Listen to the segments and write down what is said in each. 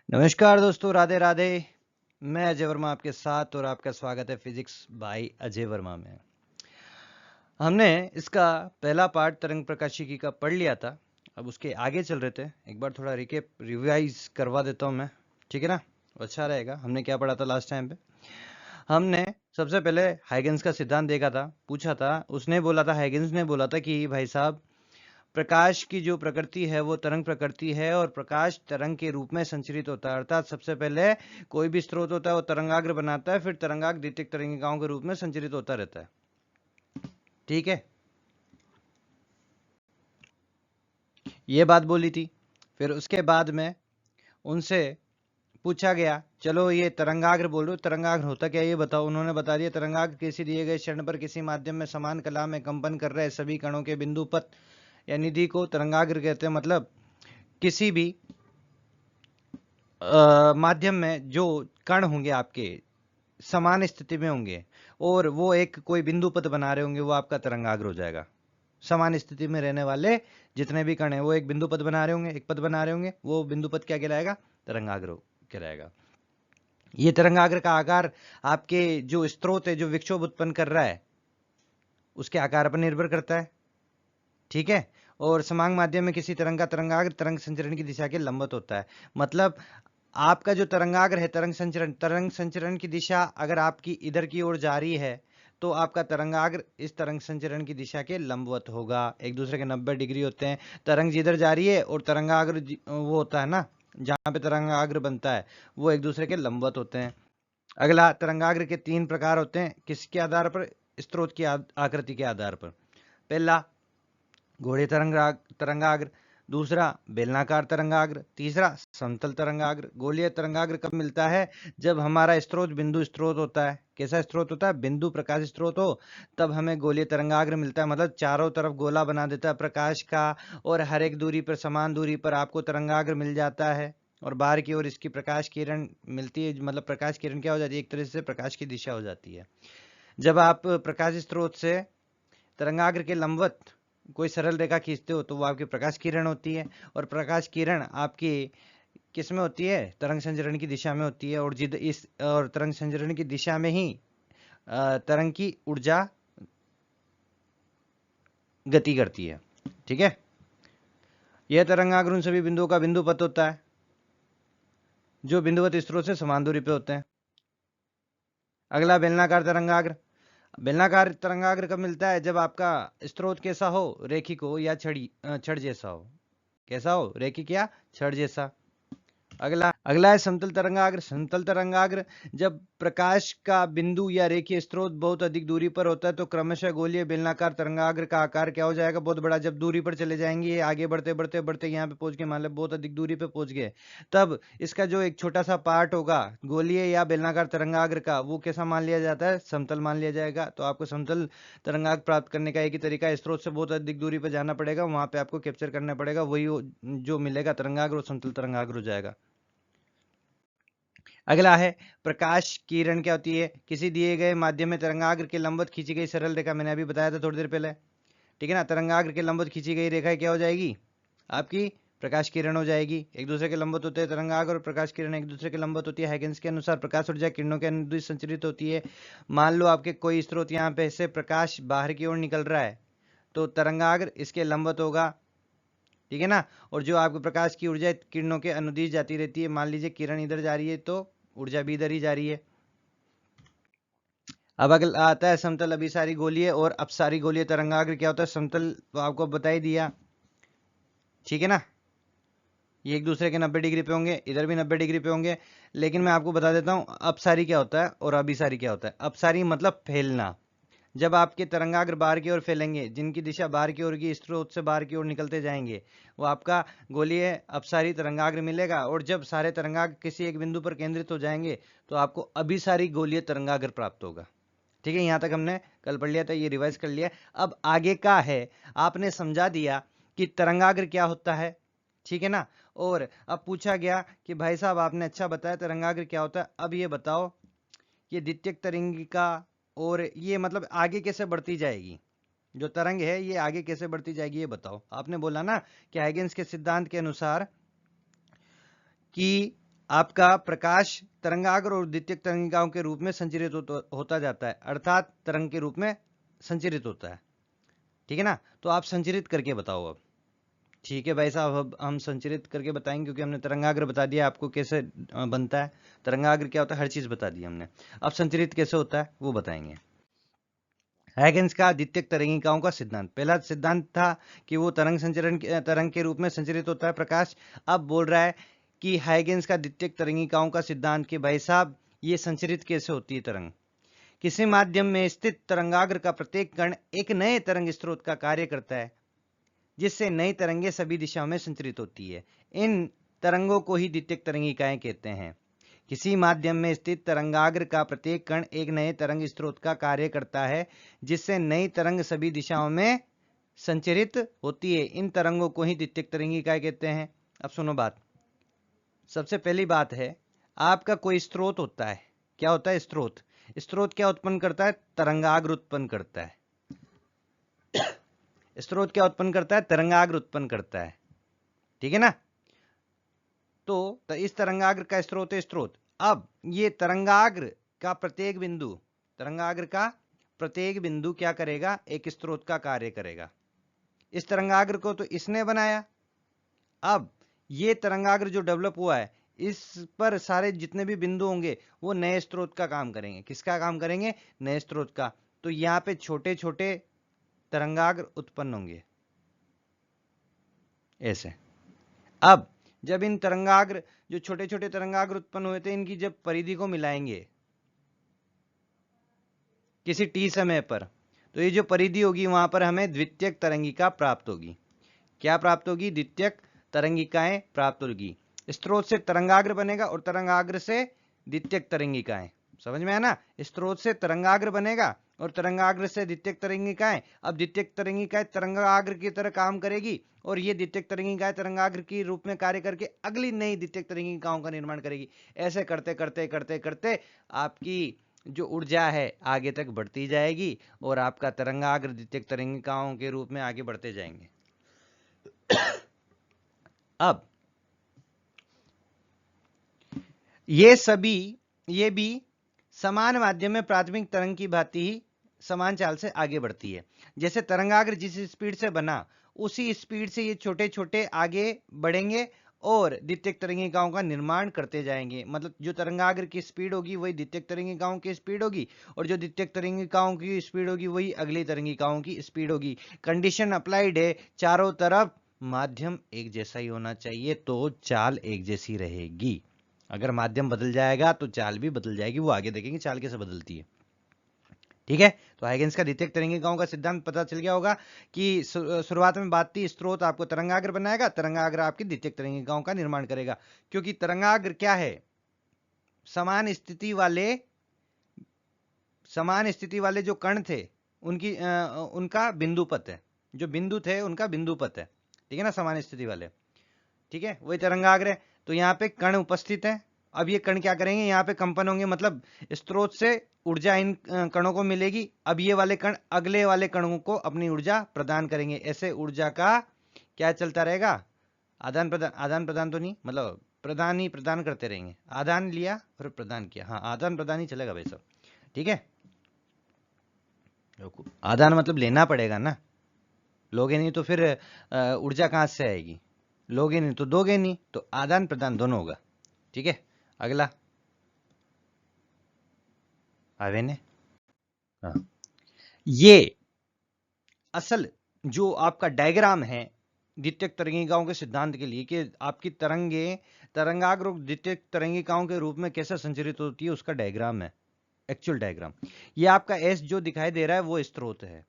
नमस्कार दोस्तों, राधे राधे। मैं अजय वर्मा आपके साथ और आपका स्वागत है फिजिक्स बाय अजय वर्मा में। हमने इसका पहला पार्ट तरंग प्रकाशिकी का पढ़ लिया था। अब उसके आगे चल रहे थे। एक बार थोड़ा रिवाइज करवा देता हूं मैं, ठीक है ना? अच्छा रहेगा। हमने क्या पढ़ा था लास्ट टाइम पे? हमने सबसे पहले हाइगेंस का सिद्धांत देखा था, पूछा था। हाइगेंस ने बोला था कि भाई साहब, प्रकाश की जो प्रकृति है वो तरंग प्रकृति है और प्रकाश तरंग के रूप में संचरित होता है। अर्थात सबसे पहले कोई भी स्रोत होता है वो तरंगाग्र बनाता है, फिर तरंगाग्र द्वितीयक तरंगिकाओं के रूप में संचरित होता रहता है। ठीक है, ये बात बोली थी। फिर उसके बाद में उनसे पूछा गया, चलो ये तरंगाग्र बोल रहे हो, तरंगाग्र होता क्या ये बताओ। उन्होंने बता दिया, तरंगाग्र किसी दिए गए क्षण पर किसी माध्यम में समान कला में कंपन कर रहे सभी कणों के बिंदु पथ या निधि को तरंगाग्र कहते हैं। मतलब किसी भी माध्यम में जो कण होंगे आपके समान स्थिति में होंगे और वो एक कोई बिंदु पथ बना रहे होंगे, वो आपका तरंगाग्र हो जाएगा। समान स्थिति में रहने वाले जितने भी कण हैं वो एक बिंदु पथ बना रहे होंगे, एक पथ बना रहे होंगे, वो बिंदु पथ क्या कहलाएगा? तरंगाग्र कहलाएगा। ये तरंगाग्र का आकार आपके जो स्रोत है, जो विक्षोभ उत्पन्न कर रहा है, उसके आकार पर निर्भर करता है। ठीक है। और समांग माध्यम में किसी तरंग का तरंगाग्र तरंग संचरण की दिशा के लंबवत होता है। मतलब आपका जो तरंगाग्र है, तरंग संचरण की दिशा अगर आपकी इधर की ओर जा रही है तो आपका तरंगाग्र इस तरंग संचरण की दिशा के लंबवत होगा। एक दूसरे के 90 डिग्री होते हैं। तरंग जिधर जा रही है और तरंगाग्र वो होता है ना, जहां पे तरंगाग्र बनता है, वो एक दूसरे के लंबवत होते हैं। अगला, तरंगाग्र के 3 प्रकार होते हैं। किसके आधार पर? स्रोत की आकृति के आधार पर। पहला घोड़े तरंगाग्र, दूसरा बेलनाकार तरंगाग्र, तीसरा समतल तरंगाग्र। गोलीय तरंगाग्र कब मिलता है? जब हमारा स्रोत बिंदु स्रोत होता है। कैसा स्रोत होता है? बिंदु प्रकाश स्रोत हो, तब हमें गोलीय तरंगाग्र मिलता है। मतलब चारों तरफ गोला बना देता है प्रकाश का और हर एक दूरी पर, समान दूरी पर आपको तरंगाग्र मिल जाता है और बाहर की ओर इसकी प्रकाश किरण मिलती है। मतलब प्रकाश किरण क्या हो जाती है? एक तरह से प्रकाश की दिशा हो जाती है। जब आप प्रकाश स्रोत से तरंगाग्र के लंबवत कोई सरल रेखा खींचते हो तो वो आपकी प्रकाश किरण होती है और प्रकाश किरण आपकी किस में होती है? तरंग संचरण की दिशा में होती है। और तरंग संचरण की दिशा में ही तरंग की ऊर्जा गति करती है। ठीक है। यह तरंगाग्र उन सभी बिंदुओं का बिंदु पथ होता है जो बिंदुवत स्रोत से समान दूरी पे होते हैं। अगला, बेलनाकार तरंगाग्र। बेलनाकार तरंगाग्र कब मिलता है? जब आपका स्रोत कैसा हो? रेखिक हो या छड़ जैसा हो। कैसा हो? रेखिक या छड़ जैसा। अगला है समतल तरंगाग्र। समतल तरंगाग्र जब प्रकाश का बिंदु या रेखीय स्रोत बहुत अधिक दूरी पर होता है तो क्रमशः गोलीय बेलनाकार तरंगाग्र का आकार क्या हो जाएगा? बहुत बड़ा। जब दूरी पर चले जाएंगे, ये आगे बढ़ते बढ़ते बढ़ते यहाँ पे पहुंच गए, मान लो बहुत अधिक दूरी पे पहुंच गए, तब इसका जो एक छोटा सा पार्ट होगा गोलीय या बेलनाकार तरंगाग्र का, वो कैसा मान लिया जाता है? समतल मान लिया जाएगा। तो आपको समतल तरंगाग्र प्राप्त करने का एक ही तरीका है, स्रोत से बहुत अधिक दूरी पर जाना पड़ेगा, वहां पे आपको कैप्चर करना पड़ेगा, वही जो मिलेगा तरंगाग्र वो समतल तरंगाग्र हो जाएगा। अगला है प्रकाश किरण। क्या होती है? किसी दिए गए माध्यम में तरंगाग्र के लंबवत खींची गई सरल रेखा, मैंने अभी बताया था थोड़ी देर पहले, ठीक है ना? तरंगाग्र के लंबवत खींची गई रेखा क्या हो जाएगी? आपकी प्रकाश किरण हो जाएगी। एक दूसरे के लंबवत होते हैं तरंगाग्र और प्रकाश किरण, एक दूसरे के लंबवत होती है। हाइगेंस के अनुसार प्रकाश ऊर्जा किरणों के अनुदिश संचरित होती है। मान लो आपके कोई स्रोत यहाँ पे से प्रकाश बाहर की ओर निकल रहा है तो तरंगाग्र इसके लंबवत होगा, ठीक है ना? और जो आपके प्रकाश की ऊर्जा किरणों के अनुदिश जाती रहती है। मान लीजिए किरण इधर जा रही है तो ऊर्जा भी इधर ही जा रही है। अब अगला आता है समतल अभिसारी गोलीय और अपसारी गोलीय तरंगाग्र। क्या होता है? समतल तो आपको बता ही दिया, ठीक है ना? ये एक दूसरे के 90 डिग्री पे होंगे, इधर भी 90 डिग्री पे होंगे। लेकिन मैं आपको बता देता हूं अपसारी क्या होता है और अभिसारी क्या होता है। अपसारी मतलब फैलना। जब आपके तरंगाग्र बाहर की ओर फैलेंगे, जिनकी दिशा बाहर की ओर की, स्रोत से बाहर की ओर निकलते जाएंगे, वो आपका गोलीय अपसारी तरंगाग्र मिलेगा। और जब सारे तरंगाग्र किसी एक बिंदु पर केंद्रित हो जाएंगे तो आपको अभिसारी गोलीय तरंगाग्र प्राप्त होगा। ठीक है, यहां तक हमने कल पढ़ लिया था, ये रिवाइज कर लिया। अब आगे का है, आपने समझा दिया कि तरंगाग्र क्या होता है, ठीक है ना? और अब पूछा गया कि भाई साहब आपने अच्छा बताया तरंगाग्र क्या होता है, अब ये बताओ ये द्वितीयक तरंगिका और ये मतलब आगे कैसे बढ़ती जाएगी? जो तरंग है ये आगे कैसे बढ़ती जाएगी ये बताओ। आपने बोला ना कि हाइगेंस के सिद्धांत के अनुसार कि आपका प्रकाश तरंगाग्र और द्वितीयक तरंगिकाओं के रूप में संचरित होता जाता है, अर्थात तरंग के रूप में संचरित होता है। ठीक है ना, तो आप संचरित करके बताओ अब। ठीक है भाई साहब, अब हम संचरित करके बताएंगे, क्योंकि हमने तरंगाग्र बता दिया आपको कैसे बनता है, तरंगाग्र क्या होता है, हर चीज बता दी हमने। अब संचरित कैसे होता है वो बताएंगे। हैगेन्स का द्वितीयक तरंगिकाओं का सिद्धांत, पहला सिद्धांत था कि वो तरंग के रूप में संचरित होता है प्रकाश। अब बोल रहा है कि हैगेन्स का द्वितीयक तरंगिकाओं का सिद्धांत कि भाई साहब ये संचरित कैसे होती है तरंग। किसी माध्यम में स्थित तरंगाग्र का प्रत्येक कण एक नए तरंग स्रोत का कार्य करता है, जिससे नई तरंगें सभी दिशाओं में संचरित होती है। इन तरंगों को ही द्वितीयक तरंगिकाएं कहते हैं। किसी माध्यम में स्थित तरंगाग्र का प्रत्येक कण एक नए तरंग स्रोत का कार्य करता है, जिससे नई तरंग सभी दिशाओं में संचरित होती है। इन तरंगों को ही द्वितीयक तरंगिकाएं कहते हैं। अब सुनो बात, सबसे पहली बात है, आपका कोई स्रोत होता है, क्या होता है स्रोत, स्रोत क्या उत्पन्न करता है, तरंगाग्र उत्पन्न करता है। स्रोत क्या उत्पन्न करता है, तरंगाग्र उत्पन्न करता है। ठीक है ना, तो इस तरंगाग्र का स्रोत है स्रोत। अब ये तरंगाग्र का प्रत्येक बिंदु क्या करेगा, एक स्रोत का कार्य करेगा। इस तरंगाग्र को तो इसने बनाया। अब ये तरंगाग्र जो डेवलप हुआ है, इस पर सारे जितने भी बिंदु होंगे वो नए स्रोत का काम करेंगे। किसका काम करेंगे, नए स्रोत का। तो यहां पे छोटे छोटे तरंगाग्र उत्पन्न होंगे ऐसे। अब जब इन तरंगाग्र, जो छोटे छोटे तरंगाग्र उत्पन्न हुए थे, इनकी जब परिधि को मिलाएंगे किसी टी समय पर, तो ये जो परिधि होगी वहां पर हमें द्वितीयक तरंगिका प्राप्त होगी। क्या प्राप्त होगी, द्वितीयक तरंगिकाएं प्राप्त होगी। स्रोत से तरंगाग्र बनेगा और तरंगाग्र से द्वितीयक तरंगिकाएं। समझ में है ना, स्रोत से तरंगाग्र बनेगा और तरंगाग्र से द्वितीयक तरंगिकाएं। अब द्वितीयक तरंगिकाएं तरंगाग्र की तरह काम करेगी और ये द्वितीयक तरंगिकाएं तरंगाग्र के रूप में कार्य करके अगली नई द्वितीयक तरंगिकाओं का निर्माण करेगी। ऐसे करते करते करते करते आपकी जो ऊर्जा है आगे तक बढ़ती जाएगी और आपका तरंगाग्र द्वितीयक तरंगिकाओं के रूप में आगे बढ़ते जाएंगे। अब ये भी समान माध्यम में प्राथमिक तरंग की भांति ही समान चाल से आगे बढ़ती है। जैसे तरंगाग्र जिस स्पीड से बना उसी स्पीड से ये छोटे छोटे आगे बढ़ेंगे और द्वितीयक तरंगिकाओं का निर्माण करते जाएंगे। मतलब जो तरंगाग्र की स्पीड होगी वही द्वितीयक तरंगिकाओं की स्पीड होगी और जो द्वितीयक तरंगिकाओं की स्पीड होगी वही अगली तरंगिकाओं की स्पीड होगी। कंडीशन अप्लाइड है, चारों तरफ माध्यम एक जैसा ही होना चाहिए तो चाल एक जैसी रहेगी। अगर माध्यम बदल जाएगा तो चाल भी बदल जाएगी, वो आगे देखेंगे चाल कैसे बदलती है। ठीक है, तो हाइगेन्स का द्वितीयक तरंगिकाओं का सिद्धांत पता चल गया होगा कि शुरुआत में बात थी, स्रोत आपको तरंगाग्र बनाएगा, तरंगाग्र आपकी द्वितीयक तरंगिकाओं का निर्माण करेगा। क्योंकि तरंगाग्र क्या है, समान स्थिति वाले जो कण थे उनका बिंदुपथ है, जो बिंदु थे उनका बिंदुपथ है। ठीक है ना, समान स्थिति वाले। ठीक है, वही तरंगाग्र है। तो यहाँ पे कण उपस्थित है। अब ये कण क्या करेंगे, यहाँ पे कंपन होंगे, मतलब स्रोत से ऊर्जा इन कणों को मिलेगी। अब ये वाले कण अगले वाले कणों को अपनी ऊर्जा प्रदान करेंगे। ऐसे ऊर्जा का क्या चलता रहेगा, आदान प्रदान तो नहीं, मतलब प्रदान करते रहेंगे। आदान लिया और प्रदान किया, हाँ आदान प्रदान ही चलेगा भाई साहब। ठीक है, आदान मतलब लेना पड़ेगा ना, लोगे नहीं तो फिर ऊर्जा कहां से आएगी, लोगे नहीं तो दोगे नहीं, तो आदान प्रदान दोनों होगा। ठीक है, अगला आवे ने। हाँ, ये असल जो आपका डायग्राम है द्वितीयक तरंगिकाओं के सिद्धांत के लिए कि आपकी तरंगाग्र द्वितीयक तरंगिकाओं के रूप में कैसे संचरित होती है, उसका डायग्राम है, एक्चुअल डायग्राम। ये आपका एस जो दिखाई दे रहा है वो स्रोत है।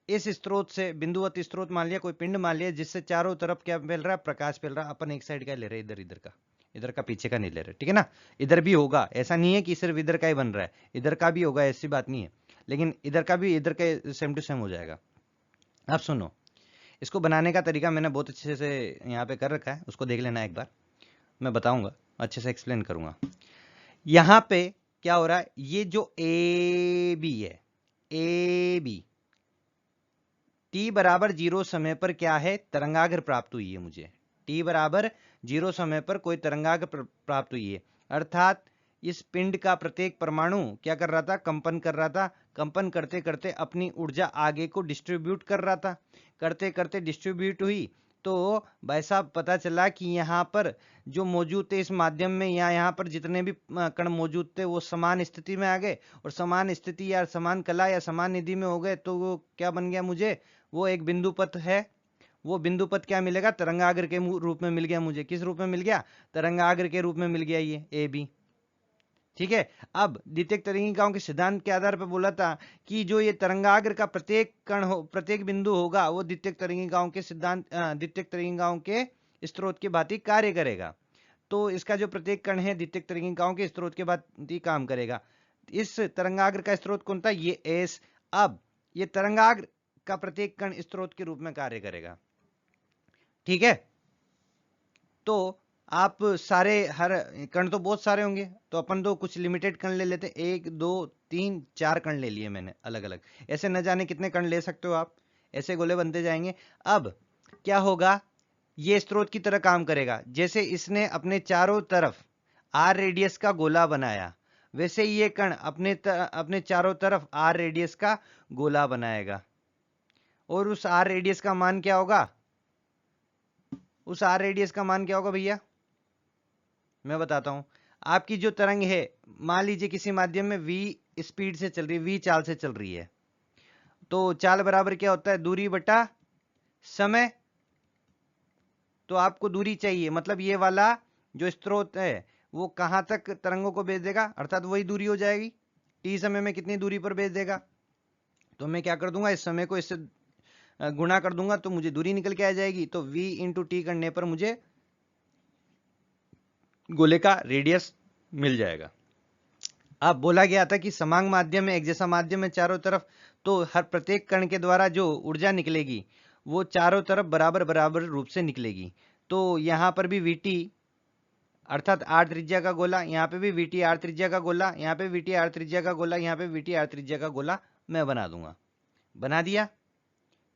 इस स्रोत से बिंदुवत स्रोत मान लिया, कोई पिंड मान लिया, जिससे चारों तरफ क्या फैल रहा है, प्रकाश फैल रहा है। अपन एक साइड का ले रहे हैं, इधर का पीछे का नहीं ले रहे। ठीक है ना, इधर भी होगा, ऐसा नहीं है कि सिर्फ इधर का ही बन रहा है, इधर का भी होगा, ऐसी बात नहीं है। लेकिन इधर का भी इधर का सेम टू सेम हो जाएगा। अब सुनो, इसको बनाने का तरीका मैंने बहुत अच्छे से यहाँ पे कर रखा है, उसको देख लेना एक बार, मैं बताऊंगा, अच्छे से एक्सप्लेन करूंगा। यहां पे क्या हो रहा है, ये जो ए बी है, ए बी t बराबर 0 समय पर क्या है, तरंगाग्र प्राप्त हुई है मुझे। t बराबर 0 समय पर कोई तरंगाग्र प्राप्त हुई है, अर्थात इस पिंड का प्रत्येक परमाणु क्या कर रहा था, कंपन कर रहा था। कंपन करते करते अपनी ऊर्जा आगे को डिस्ट्रीब्यूट कर रहा था, करते करते डिस्ट्रीब्यूट हुई। तो भाई साहब पता चला कि यहाँ पर जो मौजूद थे इस माध्यम में, या यहाँ पर जितने भी कण मौजूद थे वो समान स्थिति में आ गए, और समान स्थिति या समान कला या समान निधि में हो गए। तो वो क्या बन गया मुझे, वो एक बिंदु पथ है। वो बिंदु पथ क्या मिलेगा, तरंगाग्र के रूप में मिल गया मुझे। किस रूप में मिल गया, तरंगाग्र के रूप में मिल गया ये ए बी। ठीक है। अब द्वितीयक तरंगिकाओं के सिद्धांत के आधार पर बोला था कि जो ये तरंगाग्र का प्रत्येक कण हो, प्रत्येक बिंदु होगा, वो द्वितीयक तरंगिकाओं के सिद्धांत, द्वितीयक तरंगिकाओं के स्रोत की भांति कार्य करेगा। तो इसका जो प्रत्येक कण है द्वितीयक तरंगिकाओं के स्रोत के भांति काम करेगा। इस तरंगाग्र का स्रोत कौन था, ये एस। अब ये तरंगाग्र का प्रत्येक कण स्रोत के रूप में कार्य करेगा। ठीक है। तो आप सारे, हर कण तो बहुत सारे होंगे, तो अपन तो कुछ लिमिटेड कण ले लेते। 1 2 3 4 कण ले लिए मैंने अलग अलग। ऐसे न जाने कितने कण ले सकते हो आप, ऐसे गोले बनते जाएंगे। अब क्या होगा, ये स्रोत की तरह काम करेगा। जैसे इसने अपने चारों तरफ आर रेडियस का गोला बनाया, वैसे ही ये कण अपने चारों तरफ आर रेडियस का गोला बनाएगा। और उस आर रेडियस का मान क्या होगा, उस आर रेडियस का मान क्या होगा भैया, मैं बताता हूं। आपकी जो तरंग है, मान लीजिए किसी माध्यम में v स्पीड से चल रही है, v चाल से चल रही है, तो चाल बराबर क्या होता है, दूरी बटा समय। तो आपको दूरी चाहिए, मतलब ये वाला जो स्रोत है वो कहां तक तरंगों को भेज देगा, अर्थात वही दूरी हो जाएगी। t समय में कितनी दूरी पर भेज देगा, तो मैं क्या कर दूंगा, इस समय को इससे गुणा कर दूंगा, तो मुझे दूरी निकल के आ जाएगी। तो v इंटू टी करने पर मुझे गोले का रेडियस मिल जाएगा। अब बोला गया था कि समान माध्यम है, एक जैसा माध्यम है चारों तरफ, तो हर प्रत्येक कण के द्वारा जो ऊर्जा निकलेगी वो चारों तरफ बराबर बराबर रूप से निकलेगी। तो यहां पर भी वीटी अर्थात आर त्रिज्या का गोला, यहाँ पे भी वीटी आर त्रिज्या का गोला, यहाँ पे वीटी आर त्रिज्या का गोला, यहाँ पे वीटी आर त्रिज्या का गोला मैं बना दूंगा। बना दिया।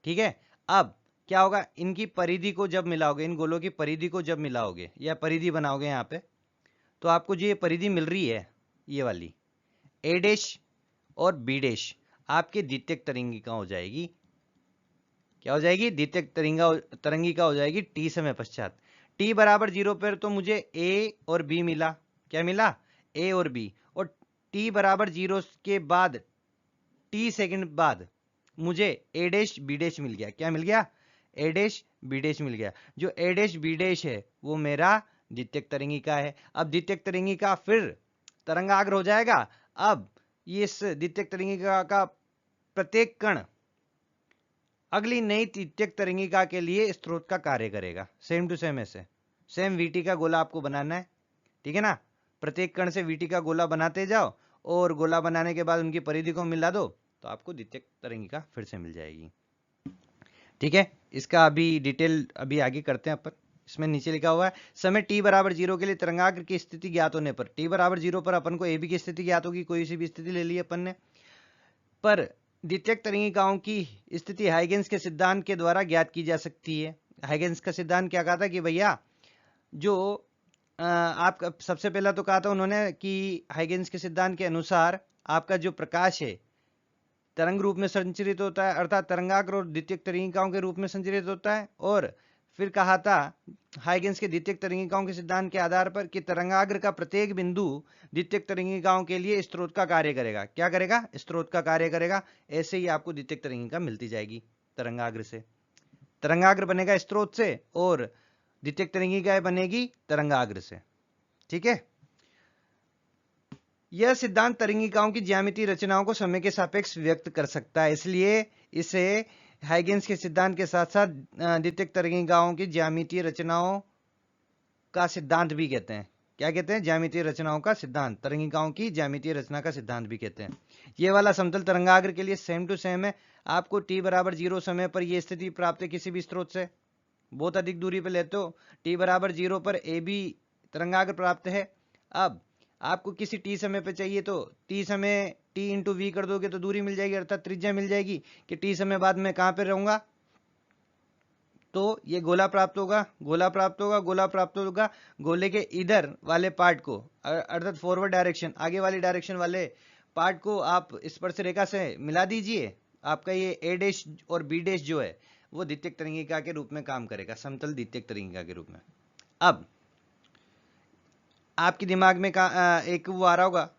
ठीक है। अब क्या होगा, इनकी परिधि को जब मिलाओगे, इन गोलों की परिधि को जब मिलाओगे या परिधि बनाओगे यहाँ पे, तो आपको जो ये परिधि मिल रही है ये वाली ए डैश और बी डैश आपके द्वितीयक तरंगिका हो जाएगी। क्या हो जाएगी, द्वितीयक तरंगिका हो जाएगी टी समय पश्चात। टी बराबर 0 पर तो मुझे ए और बी मिला। क्या मिला, ए और बी। और टी बराबर 0 के बाद टी सेकंड बाद मुझे ए डैश बी डैश मिल गया। क्या मिल गया, ए डैश बी डैश मिल गया। जो ए डैश बी डैश है वो मेरा द्वितीयक तरंगिका है। अब द्वितीयक तरंगिका फिर तरंगाग्र हो जाएगा। अब इस द्वितीयक तरंगिका का प्रत्येक कण अगली नई द्वितीयक तरंगिका के लिए स्रोत का कार्य करेगा। सेम टू सेम ऐसे सेम वीटी का गोला आपको बनाना है। ठीक है ना, प्रत्येक कण से वीटी का गोला बनाते जाओ, और गोला बनाने के बाद उनकी परिधि को मिला दो, तो आपको द्वितीयक तरंगिका फिर से मिल जाएगी। ठीक है। इसका अभी डिटेल अभी आगे करते हैं अपन। इसमें नीचे लिखा हुआ है, समय t बराबर 0 के लिए तरंगाग्र की स्थिति ज्ञात होने पर, t बराबर 0 पर अपन को ए बी की स्थिति ज्ञात होगी, कोई सी भी स्थिति ले ली अपन ने, पर द्वितीयक तरंगिकाओं की स्थिति हाइगेंस के सिद्धांत के द्वारा ज्ञात की जा सकती है। हाइगेंस का सिद्धांत क्या कहा था कि भैया, जो आपका सबसे पहला तो कहा था उन्होंने कि हाइगेंस के सिद्धांत के अनुसार आपका जो प्रकाश है तरंग रूप में संचरित होता है, अर्थात तरंगाग्र और द्वितीयक तरंगिकाओं के रूप में संचरित होता है। और फिर कहा था हाइगेंस के द्वितीयक तरंगिकाओं के सिद्धांत के आधार पर कि तरंगाग्र का प्रत्येक बिंदु द्वितीयक तरंगिकाओं के लिए स्रोत का कार्य करेगा। क्या करेगा, स्रोत का कार्य करेगा। ऐसे ही आपको द्वितीयक तरंगिका मिलती जाएगी तरंगाग्र से। तरंगाग्र बनेगा स्रोत से और द्वितीयक तरंगिका बनेगी तरंगाग्र से। ठीक है। यह सिद्धांत तरंगिकाओं की ज्यामितीय रचनाओं को समय के सापेक्ष व्यक्त कर सकता है, इसलिए इसे हाइगेंस के सिद्धांत के साथ साथ द्वितीयक तरंगिकाओं की ज्यामितीय रचनाओं का सिद्धांत भी कहते हैं। क्या कहते हैं, ज्यामितीय रचनाओं का सिद्धांत, तरंगिकाओं की ज्यामितीय रचना का सिद्धांत भी कहते हैं। ये वाला समतल तरंगाग्र के लिए सेम टू सेम है। आपको t बराबर 0 समय पर यह स्थिति प्राप्त है किसी भी स्रोत से, बहुत अधिक दूरी पर लेते हो, t बराबर 0 पर ए बी तरंगाग्र प्राप्त है। अब आपको किसी t समय पे चाहिए तो t समय t इंटू वी कर दोगे तो दूरी मिल जाएगी, अर्थात त्रिज्या मिल जाएगी कि t समय बाद मैं कहां पे रहूंगा, तो ये गोला प्राप्त होगा, गोला प्राप्त होगा, गोला प्राप्त होगा। गोले के इधर वाले पार्ट को अर्थात फॉरवर्ड डायरेक्शन, आगे वाली डायरेक्शन वाले पार्ट को आप स्पर्श रेखा से मिला दीजिए। आपका ये ए डैश और बी डैश जो है वो द्वितीयक तरंगिका के रूप में काम करेगा, समतल द्वितीयक तरंगिका के रूप में। अब आपके दिमाग में एक वो आ रहा होगा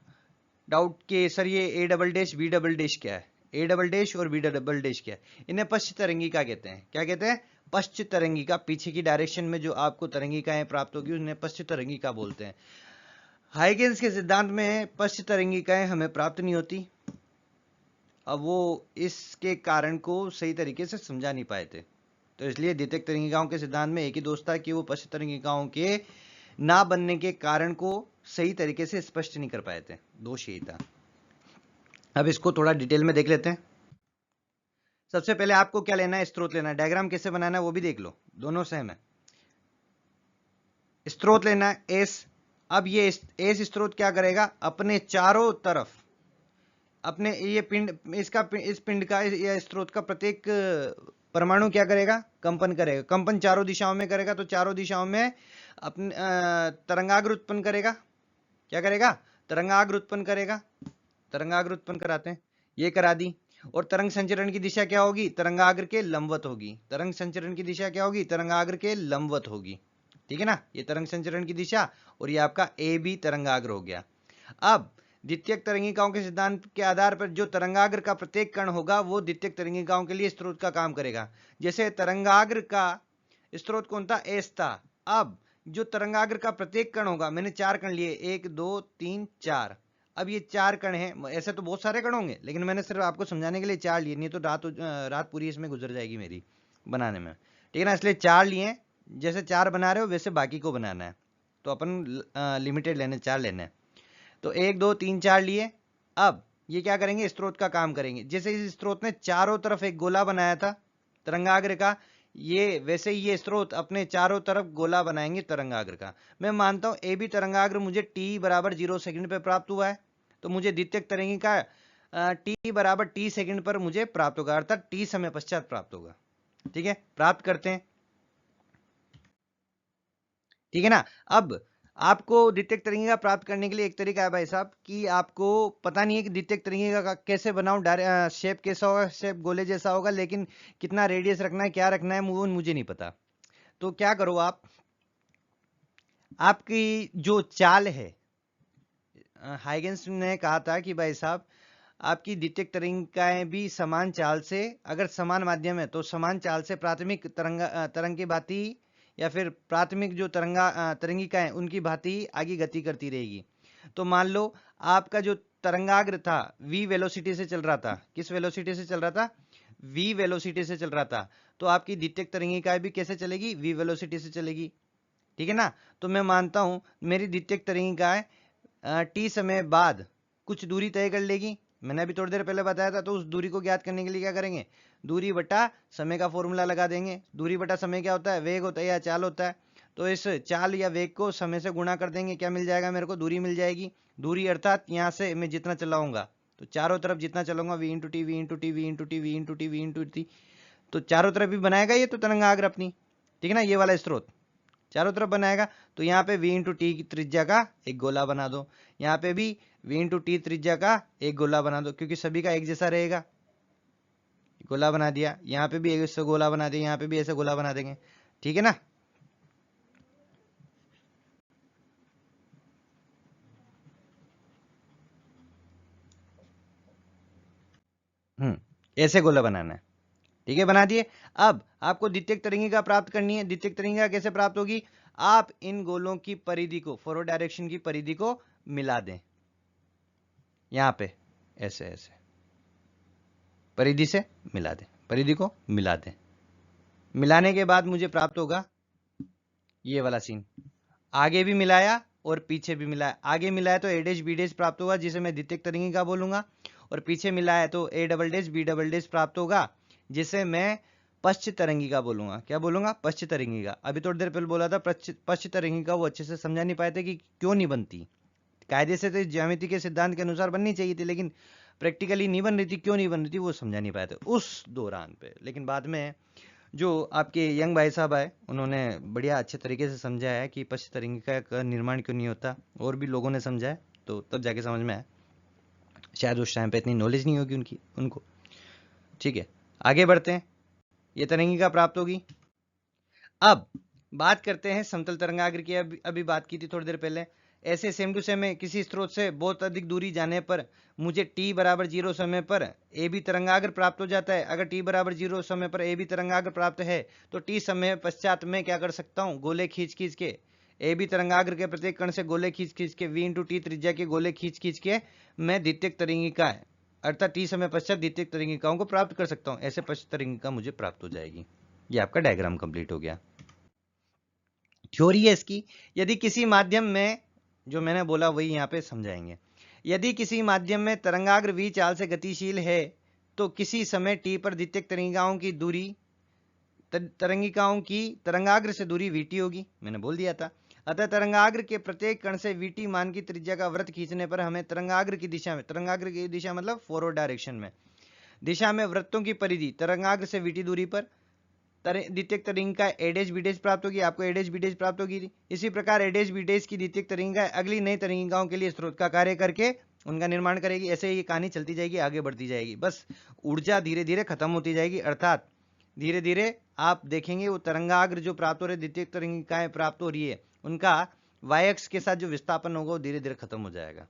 डाउट कि सर ये A double dash B double dash क्या है, ए डबल डैश और बी डबल डैश क्या है। इन्हें पश्च तरंगिका कहते हैं। क्या कहते हैं? पश्च तरंगिका। पीछे की डायरेक्शन में जो आपको तरंगिकाएं प्राप्त होगी उन्हें पश्च तरंगिका बोलते हैं। हाइगेंस के सिद्धांत में पश्च तरंगिकाएं हमें प्राप्त नहीं होती। अब वो इसके कारण को सही तरीके से समझा नहीं पाए थे, तो इसलिए द्वितीयक तरंगिकाओं के सिद्धांत में एक ही दोष था कि वो पश्च तरंगिकाओं के ना बनने के कारण को सही तरीके से स्पष्ट नहीं कर पाए थे, दोष यही था। अब इसको थोड़ा डिटेल में देख लेते हैं। सबसे पहले आपको क्या लेना है? स्रोत लेना है। डायग्राम कैसे बनाना है वो भी देख लो, दोनों सेम है। स्रोत लेना है एस। अब ये एस स्रोत क्या करेगा? अपने चारों तरफ अपने ये पिंड, इस पिंड का या स्रोत का प्रत्येक परमाणु क्या करेगा? कंपन करेगा। कंपन चारों दिशाओं में करेगा, तो चारों दिशाओं में अपने तरंगाग्र उत्पन्न करेगा। क्या करेगा? तरंगाग्र उत्पन्न करेगा। तरंगाग्र उत्पन्न कराते हैं, ये करा दी। और तरंग संचरण की दिशा क्या होगी? तरंगाग्र के लंबवत होगी। तरंग संचरण की दिशा क्या होगी? तरंगाग्र के लंबवत होगी। ठीक है ना? ये तरंग संचरण की दिशा, और ये आपका ए बी तरंगाग्र हो गया। अब द्वितीयक तरंगिकाओं के सिद्धांत के आधार पर जो तरंगाग्र का प्रत्येक कण होगा वो द्वितीयक तरंगिकाओं के लिए स्रोत का काम करेगा। जैसे तरंगाग्र का स्रोत कौन था? एस था। अब जो तरंगाग्र का प्रत्येक कण होगा, मैंने 4 कण लिए, 1 2 3 4। अब ये 4 कण हैं, ऐसे तो बहुत सारे कण होंगे लेकिन मैंने सिर्फ आपको समझाने के लिए 4 लिए, नहीं तो रात पूरी इसमें गुजर जाएगी मेरी बनाने में। ठीक है ना? इसलिए 4 लिए। जैसे 4 बना रहे हो वैसे बाकी को बनाना है, तो अपन लिमिटेड लेने, 4 लेने हैं। तो 1 2 3 4 लिए। अब ये क्या करेंगे? स्रोत का काम करेंगे। जैसे इस स्रोत ने चारों तरफ एक गोला बनाया था तरंगाग्र का, ये वैसे ही ये स्रोत अपने चारों तरफ गोला बनाएंगे तरंगाग्र का। मैं मानता हूं ए बी तरंगाग्र मुझे t बराबर 0 सेकंड पे प्राप्त हुआ है, तो मुझे द्वितीयक तरंगिका t बराबर t सेकंड पर मुझे प्राप्त होगा, अर्थात t समय पश्चात प्राप्त होगा। ठीक है, प्राप्त करते हैं। ठीक है ना? अब आपको द्वितीयक तरंगिका प्राप्त करने के लिए एक तरीका है भाई साहब कि आपको पता नहीं है कि द्वितीयक तरंगिका का कैसे बनाऊं, शेप कैसा होगा, शेप गोले जैसा होगा, लेकिन कितना रेडियस रखना है, क्या रखना है, वो मुझे नहीं पता। तो क्या करो आप, आपकी जो चाल है, हाइगेंस ने कहा था कि भाई साहब आपकी द्वितीयक तरंगिकाएं भी समान चाल से, अगर समान माध्यम है तो समान चाल से प्राथमिक तरंग की भांति या फिर प्राथमिक जो तरंगिका है उनकी भांति आगे गति करती रहेगी। तो मान लो आपका जो तरंगाग्र था v वेलोसिटी से चल रहा था। किस वेलोसिटी से चल रहा था? v वेलोसिटी से चल रहा था। तो आपकी द्वितीयक तरंगिका भी कैसे चलेगी? v वेलोसिटी से चलेगी। ठीक है ना? तो मैं मानता हूं मेरी द्वितीयक तरंगिका t समय बाद कुछ दूरी तय कर लेगी। मैंने अभी थोड़ी देर पहले बताया था। तो उस दूरी को ज्ञात करने के लिए क्या करेंगे? दूरी बटा समय का फॉर्मूला लगा देंगे। दूरी बटा समय क्या होता है? वेग होता है या चाल होता है। तो इस चाल या वेग को समय से गुणा कर देंगे, क्या मिल जाएगा मेरे को? दूरी मिल जाएगी। दूरी अर्थात यहां से मैं जितना चलाऊंगा, तो चारों तरफ जितना चलाऊंगा v into T, V into T, V into T, V into T, V into T, तो चारों तरफ भी बनाएगा ये तो तरंगाग्र अपनी। ठीक है ना? ये वाला स्रोत चारों तरफ बनाएगा। तो यहाँ पे v इंटू टी की त्रिज्या का एक गोला बना दो, यहाँ पे भी v इंटू टी त्रिज्या का एक गोला बना दो, क्योंकि सभी का एक जैसा रहेगा। गोला बना दिया, यहाँ पे भी ऐसे गोला बना दिया, यहाँ पे भी ऐसे गोला बना देंगे। ठीक है ना? ऐसे गोला बनाना है। ठीक है, बना दिए। अब आपको द्वितीयक तरंगिका प्राप्त करनी है। द्वितीयक तरंगिका कैसे प्राप्त होगी? आप इन गोलों की परिधि को, फॉरवर्ड डायरेक्शन की परिधि को मिला दें। यहां पे ऐसे ऐसे परिधि से मिला दें, परिधि को मिला दें। मिलाने के बाद मुझे प्राप्त होगा ये वाला सीन। आगे भी मिलाया और पीछे भी मिलाया। आगे मिलाया तो ए डैश बी डैश प्राप्त होगा, जिसे मैं द्वितीयक तरंगिका बोलूंगा। और पीछे मिलाया तो A double dash B double dash प्राप्त होगा, जिसे मैं पश्च तरंगिका बोलूंगा। क्या बोलूंगा? पश्च तरंगिका। अभी थोड़ी देर पहले बोला था पश्च तरंगिका, वो अच्छे से समझा नहीं पाए थे कि क्यों नहीं बनती। कायदे से तो ज्यामिति के सिद्धांत के अनुसार बननी चाहिए थी, लेकिन प्रैक्टिकली नहीं बन रही थी। क्यों नहीं बन रही थी वो समझा नहीं पाए थे उस दौरान पे। लेकिन बाद में जो आपके यंग भाई साहब आए उन्होंने बढ़िया अच्छे तरीके से समझाया है कि पश्च तरंगिका का निर्माण क्यों नहीं होता, और भी लोगों ने समझाया तो तब जाके समझ में आया। शायद उस टाइम पे इतनी नॉलेज नहीं होगी उनको। ठीक है, आगे बढ़ते हैं। ये तरंगिका प्राप्त होगी। अब बात करते हैं समतल तरंगाग्र की। अभी बात की थी थोड़ी देर पहले। ऐसे सेम टू सेम में किसी स्रोत से बहुत अधिक दूरी जाने पर मुझे t बराबर 0 समय पर ए बी तरंगाग्र प्राप्त हो जाता है। अगर t बराबर 0 समय पर ए बी तरंगाग्र प्राप्त है तो t समय पश्चात मैं क्या कर सकता हूं, गोले खींच खींच के ए बी तरंगाग्र के प्रत्येक कण से गोले खींच खींच के v इंटू टी त्रिज्या के गोले खींच खींच के मैं द्वितीयक तरंगिका अर्थात t समय पश्चात द्वितीयक तरंगिकाओं को प्राप्त कर सकता हूं। ऐसे पश्च तरंगिका मुझे प्राप्त हो जाएगी। ये आपका डायग्राम कंप्लीट हो गया। थ्योरी है इसकी। यदि किसी माध्यम में, जो मैंने बोला वही यहां पे समझाएंगे, यदि किसी माध्यम में तरंगाग्र v चाल से गतिशील है तो किसी समय t पर द्वितीयक तरंगिकाओं की दूरी, तरंगिकाओं की तरंगाग्र से दूरी vt होगी, मैंने बोल दिया था। अतः तरंगाग्र के प्रत्येक कण से vt मान की त्रिज्या का वृत्त खींचने पर हमें तरंगाग्र की दिशा में, तरंगाग्र की दिशा मतलब फॉरवर्ड डायरेक्शन में, दिशा में वृत्तों की परिधि तरंगाग्र से vt दूरी पर द्वितीयक तरंगिका a डैश b डैश प्राप्त होगी। आपको a डैश b डैश प्राप्त होगी। इसी प्रकार a डैश b डैश की द्वितीयक तरंगिका अगली नई तरंगिकाओं के लिए स्रोत का कार्य करके उनका निर्माण करेगी। ऐसे ये कहानी चलती जाएगी, आगे बढ़ती जाएगी। बस ऊर्जा धीरे धीरे खत्म होती जाएगी, अर्थात धीरे धीरे आप देखेंगे वो तरंगाग्र जो प्राप्त हो रहे, द्वितीयक तरंगिकाएं प्राप्त हो रही है, उनका y अक्ष के साथ जो विस्थापन होगा वो धीरे धीरे खत्म हो जाएगा।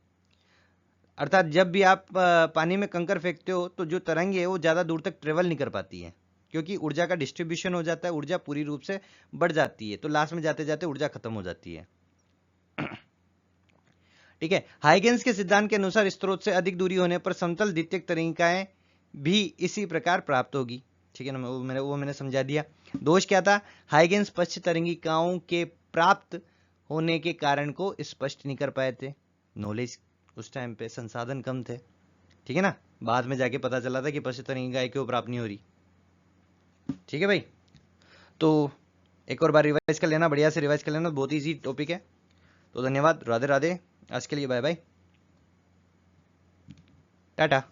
अर्थात जब भी आप पानी में कंकर फेंकते हो तो जो तरंग है वो ज्यादा दूर तक ट्रेवल नहीं कर पाती है, क्योंकि ऊर्जा का डिस्ट्रीब्यूशन हो जाता है, ऊर्जा पूरी रूप से बढ़ जाती है, तो लास्ट में जाते जाते ऊर्जा खत्म हो जाती है। ठीक है, हाइगेंस के सिद्धांत के अनुसार स्रोत से अधिक दूरी होने पर समतल द्वितीयक तरंगिकाएं भी इसी प्रकार प्राप्त होगी। ठीक है ना, वो मैंने समझा दिया। दोष क्या था, हाइगेंस पश्च तरंगिकाओं के प्राप्त होने के कारण को स्पष्ट नहीं कर पाए थे। नॉलेज उस टाइम पे, संसाधन कम थे। ठीक है ना, बाद में जाके पता चला था कि पश्च तरंगिकाएं क्यों प्राप्त नहीं हो रही। ठीक है भाई, तो एक और बार रिवाइज कर लेना, बढ़िया से रिवाइज कर लेना, बहुत इजी टॉपिक है। तो धन्यवाद, राधे राधे, आज के लिए बाय बाय, टाटा।